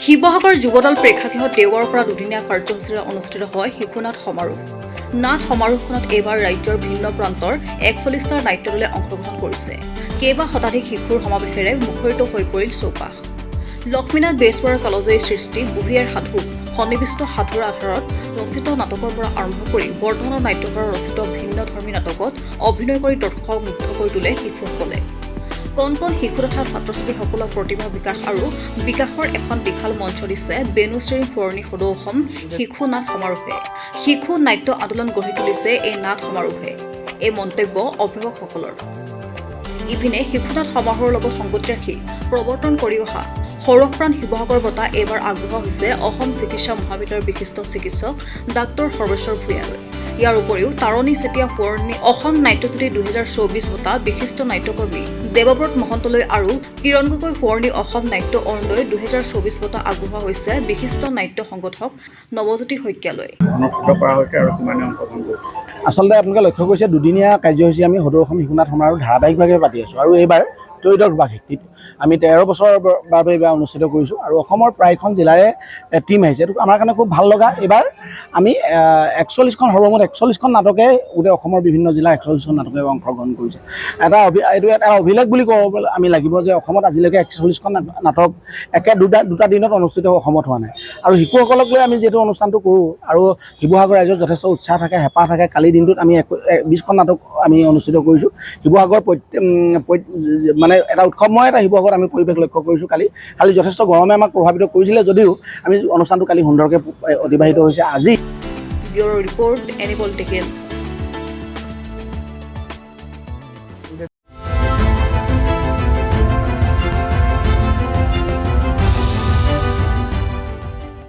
শিৱসাগৰ যুৱদল প্ৰেক্ষাগৃহত দেওবাৰৰ পৰা দুদিনীয়া কাৰ্যসূচীৰে অনুষ্ঠিত হয় শিশুনাট সমাৰোহ। নাট সমাৰোহখনত এইবাৰ ৰাজ্যৰ ভিন্ন প্ৰান্তৰ ৪১টা নাট্যদলে অংশগ্ৰহণ কৰিছে। কেইবা শতাধিক শিশুৰ সমাৱেশেৰে মুখৰিত হৈ পৰিল চৌপাশ। লক্ষ্মীনাথ বেজবৰুৱাৰ কালজয়ী সৃষ্টি বুঢ়ী আইৰ সাধু সন্নিৱিষ্ট সাধুৰ আধাৰত ৰচিত নাটকৰ পৰা আৰম্ভ কৰি বৰ্তমানৰ নাট্যকাৰৰ ৰচিত ভিন্নধৰ্মী নাটকত অভিনয় কৰি দৰ্শকক মুগ্ধ কৰি তোলে শিশুসকলে। কণ কণ শিশু তথা ছাত্ৰ ছাত্ৰীসকলৰ প্ৰতিভা বিকাশ আৰু বিকাশৰ এখন বিশাল মঞ্চ দিছে বেনুশ্ৰী সোঁৱৰণী সদৌ অসম শিশু নাট সমাৰোহে। শিশু নাট্য আন্দোলন গঢ়ি তুলিছে এই নাট সমাৰোহে, এই মন্তব্য অভিভাৱকসকলৰ। ইপিনে শিশু নাট সমাৰোহৰ লগত সংগতি ৰাখি প্ৰৱৰ্তন কৰি অহা সৌৰভপ্ৰাণ শিৱসাগৰ বঁটা এইবাৰ আগবঢ়োৱা হৈছে অসম চিকিৎসা মহাবিদ্যালয়ৰ বিশিষ্ট চিকিৎসক ডাঃ সৰ্বেশ্বৰ ভূঞালৈ। ইয়াৰ উপৰিও তাৰণী চেতিয়া সোঁৱৰণী অসম নাট্যজ্যোতি ২০২৪ বঁটা বিশিষ্ট নাট্যকৰ্মী দেৱব্ৰত মহন্তলৈ আৰু কিৰণ গগৈ সোঁৱৰণী অসম নাট্য অৰুণোদয় ২০২৪ বঁটা আগবঢ়োৱা হৈছে বিশিষ্ট নাট্য সংগঠক নৱজ্যোতি শইকীয়ালৈ। আচলতে আপোনালোকে লক্ষ্য কৰিছে দুদিনীয়া কাৰ্যসূচী আমি সদৌ অসম শিশু নাট সমাৰোহ ধাৰাবাহিকভাৱে পাতি আছোঁ আৰু এইবাৰ ত্ৰয়োদশ বাৰ্ষিকীত আমি ১৩ বছৰৰ বাবে এইবাৰ অনুষ্ঠিত কৰিছোঁ আৰু অসমৰ প্ৰায়খন জিলাৰে টীম আহিছে। এইটো আমাৰ কাৰণে খুব ভাল লগা। এইবাৰ আমি ৪১খন সৰ্বমুঠ ৪১খন নাটকে গোটেই অসমৰ বিভিন্ন জিলাৰ ৪১খন নাটকে অংশগ্ৰহণ কৰিছে। এইটো এটা অভিলেখ বুলি ক'ব আমি লাগিব যে অসমত আজিলৈকে ৪১খন নাটক দুটা দিনত অনুষ্ঠিত অসমত হোৱা নাই। আৰু শিশুসকলক লৈ আমি যিহেতু অনুষ্ঠানটো কৰোঁ আৰু শিৱসাগৰ ৰাইজৰ যথেষ্ট উৎসাহ থাকে, হেঁপাহ থাকে। কালিৰ দিনটোত আমি ২০খন নাটক আমি অনুষ্ঠিত কৰিছোঁ। শিৱসাগৰ মানে এটা উৎসৱময় এটা শিৱসাগৰত আমি পৰিৱেশ লক্ষ্য কৰিছোঁ। কালি যথেষ্ট গৰমে আমাক প্ৰভাৱিত কৰিছিলে যদিও আমি অনুষ্ঠানটো কালি সুন্দৰকৈ অতিবাহিত হৈছে। আজি ব্যুৰ ৰিপৰ্ট এনি পলিটিকেল।